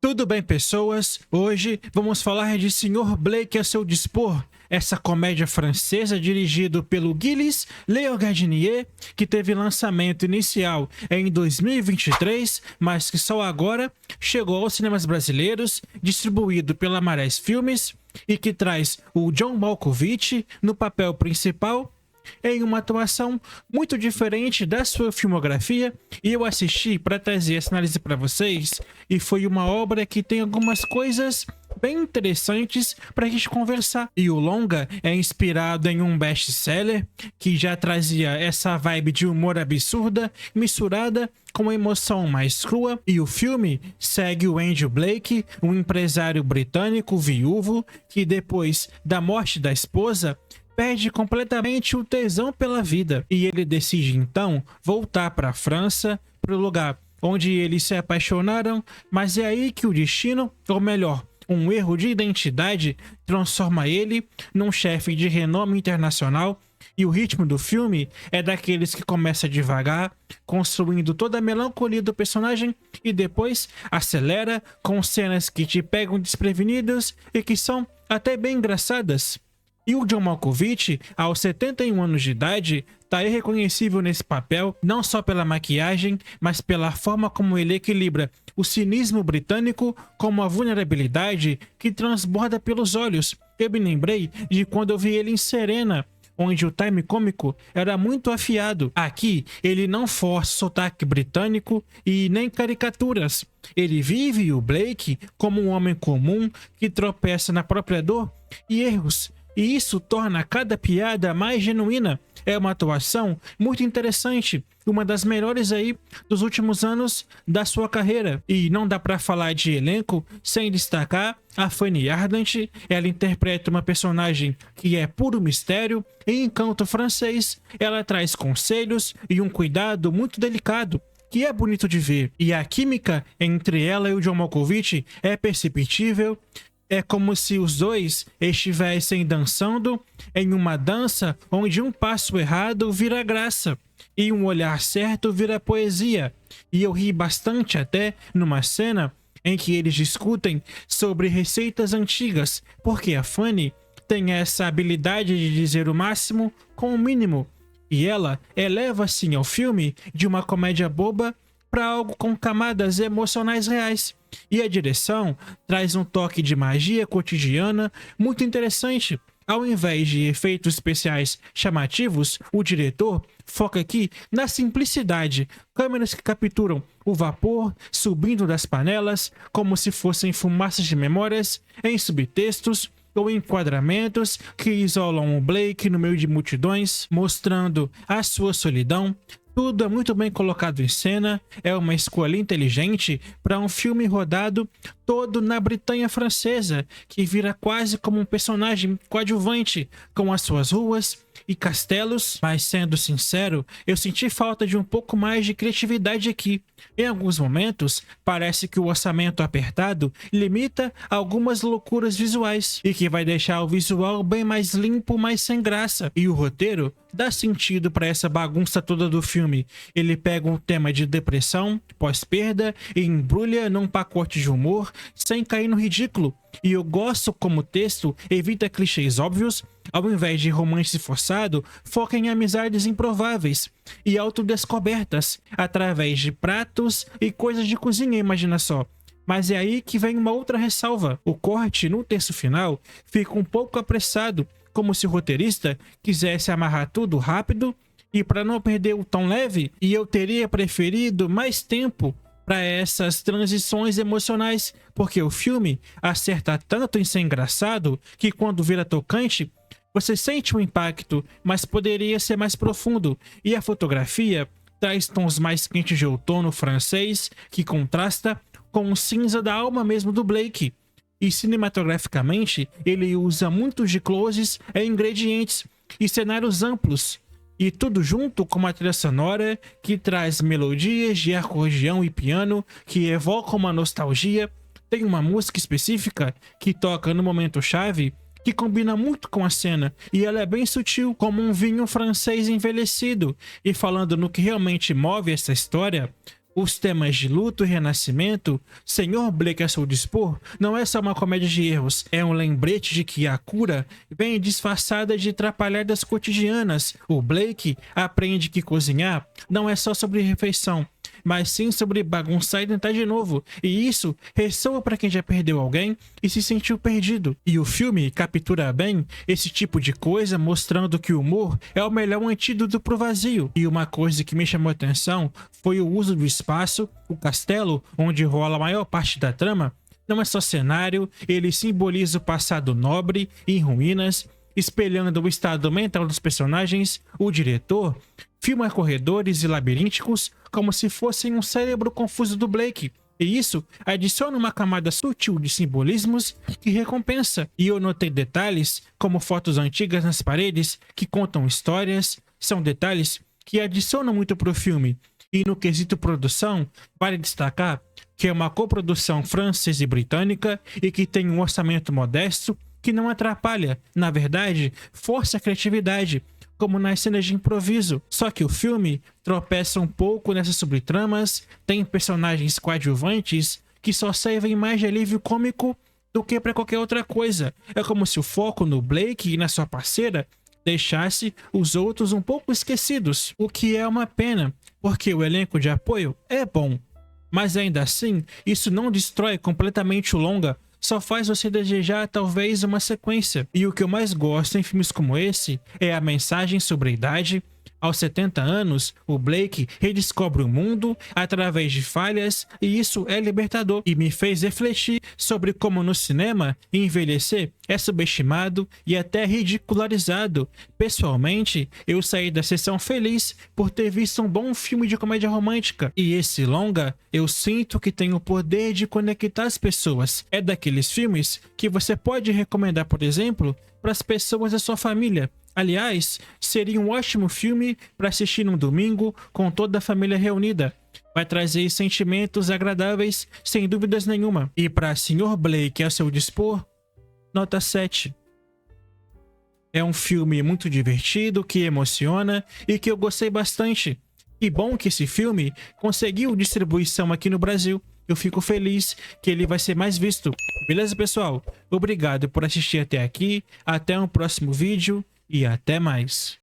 Tudo bem, pessoas? Hoje vamos falar de Sr. Blake a seu dispor, essa comédia francesa dirigida pelo Gilles Leogardinier, que teve lançamento inicial em 2023, mas que só agora chegou aos cinemas brasileiros, distribuído pela Marés Filmes, e que traz o John Malkovich no papel principal, em uma atuação muito diferente da sua filmografia, e eu assisti para trazer essa análise para vocês, e foi uma obra que tem algumas coisas bem interessantes para a gente conversar. E o longa é inspirado em um best-seller que já trazia essa vibe de humor absurda misturada com a emoção mais crua, e o filme segue o Andrew Blake, um empresário britânico viúvo que depois da morte da esposa perde completamente o tesão pela vida, e ele decide então voltar para a França, para o lugar onde eles se apaixonaram, mas é aí que o destino, ou melhor, um erro de identidade, transforma ele num chefe de renome internacional. E o ritmo do filme é daqueles que começa devagar, construindo toda a melancolia do personagem e depois acelera com cenas que te pegam desprevenidos e que são até bem engraçadas. E o John Malkovich, aos 71 anos de idade, tá irreconhecível nesse papel, não só pela maquiagem, mas pela forma como ele equilibra o cinismo britânico com a vulnerabilidade que transborda pelos olhos. Eu me lembrei de quando eu vi ele em Serena, onde o time cômico era muito afiado. Aqui, ele não força sotaque britânico e nem caricaturas. Ele vive o Blake como um homem comum que tropeça na própria dor e erros, e isso torna cada piada mais genuína. É uma atuação muito interessante, uma das melhores aí dos últimos anos da sua carreira. E não dá pra falar de elenco sem destacar a Fanny Ardant. Ela interpreta uma personagem que é puro mistério e encanto francês. Ela traz conselhos e um cuidado muito delicado, que é bonito de ver. E a química entre ela e o John Malkovich é perceptível. É como se os dois estivessem dançando em uma dança onde um passo errado vira graça e um olhar certo vira poesia. E eu ri bastante até numa cena em que eles discutem sobre receitas antigas, porque a Fanny tem essa habilidade de dizer o máximo com o mínimo, e ela eleva assim ao filme de uma comédia boba para algo com camadas emocionais reais. E a direção traz um toque de magia cotidiana muito interessante. Ao invés de efeitos especiais chamativos, o diretor foca aqui na simplicidade. Câmeras que capturam o vapor subindo das panelas como se fossem fumaças de memórias, em subtextos ou enquadramentos que isolam o Blake no meio de multidões, mostrando a sua solidão. Tudo é muito bem colocado em cena, é uma escolha inteligente para um filme rodado todo na Bretanha francesa, que vira quase como um personagem coadjuvante, com as suas ruas e castelos. Mas sendo sincero, eu senti falta de um pouco mais de criatividade aqui. Em alguns momentos, parece que o orçamento apertado limita algumas loucuras visuais, e que vai deixar o visual bem mais limpo, mas sem graça. E o roteiro dá sentido para essa bagunça toda do filme. Ele pega um tema de depressão, pós-perda, e embrulha num pacote de humor, sem cair no ridículo. E eu gosto como o texto evita clichês óbvios, ao invés de romance forçado, foca em amizades improváveis e autodescobertas, através de pratos e coisas de cozinha, imagina só. Mas é aí que vem uma outra ressalva. O corte no terço final fica um pouco apressado, como se o roteirista quisesse amarrar tudo rápido e para não perder o tom leve, e eu teria preferido mais tempo para essas transições emocionais, porque o filme acerta tanto em ser engraçado que quando vira tocante, você sente o impacto, mas poderia ser mais profundo. E a fotografia traz tons mais quentes de outono francês, que contrasta com o cinza da alma mesmo do Blake. E cinematograficamente, ele usa muitos de closes em ingredientes e cenários amplos, e tudo junto com uma trilha sonora que traz melodias de acordeão e piano que evocam uma nostalgia. Tem uma música específica que toca no momento chave que combina muito com a cena, e ela é bem sutil, como um vinho francês envelhecido. E falando no que realmente move essa história, os temas de luto e renascimento, Senhor Blake a seu dispor não é só uma comédia de erros, é um lembrete de que a cura vem disfarçada de atrapalhadas cotidianas. O Blake aprende que cozinhar não é só sobre refeição, mas sim sobre bagunçar e tentar de novo. E isso ressoa para quem já perdeu alguém e se sentiu perdido. E o filme captura bem esse tipo de coisa, mostrando que o humor é o melhor antídoto pro vazio. E uma coisa que me chamou a atenção foi o uso do espaço, o castelo, onde rola a maior parte da trama. Não é só cenário, ele simboliza o passado nobre em ruínas, espelhando o estado mental dos personagens. O diretor filma corredores e labirínticos como se fossem um cérebro confuso do Blake, e isso adiciona uma camada sutil de simbolismos que recompensa. E eu notei detalhes como fotos antigas nas paredes que contam histórias, são detalhes que adicionam muito pro filme. E no quesito produção, vale destacar que é uma coprodução francesa e britânica e que tem um orçamento modesto que não atrapalha, na verdade, força a criatividade, como nas cenas de improviso. Só que o filme tropeça um pouco nessas subtramas, tem personagens coadjuvantes que só servem mais de alívio cômico do que para qualquer outra coisa. É como se o foco no Blake e na sua parceira deixasse os outros um pouco esquecidos, o que é uma pena, porque o elenco de apoio é bom. Mas ainda assim, isso não destrói completamente o longa, só faz você desejar talvez uma sequência. E o que eu mais gosto em filmes como esse é a mensagem sobre a idade. Aos 70 anos, o Blake redescobre o mundo através de falhas, e isso é libertador e me fez refletir sobre como no cinema envelhecer é subestimado e até ridicularizado. Pessoalmente, eu saí da sessão feliz por ter visto um bom filme de comédia romântica, e esse longa eu sinto que tem o poder de conectar as pessoas. É daqueles filmes que você pode recomendar, por exemplo, para as pessoas da sua família. Aliás, seria um ótimo filme para assistir num domingo com toda a família reunida. Vai trazer sentimentos agradáveis, sem dúvidas nenhuma. E para Senhor Blake a seu dispor, nota 7. É um filme muito divertido, que emociona e que eu gostei bastante. E bom que esse filme conseguiu distribuição aqui no Brasil. Eu fico feliz que ele vai ser mais visto. Beleza, pessoal? Obrigado por assistir até aqui. Até um próximo vídeo. E até mais.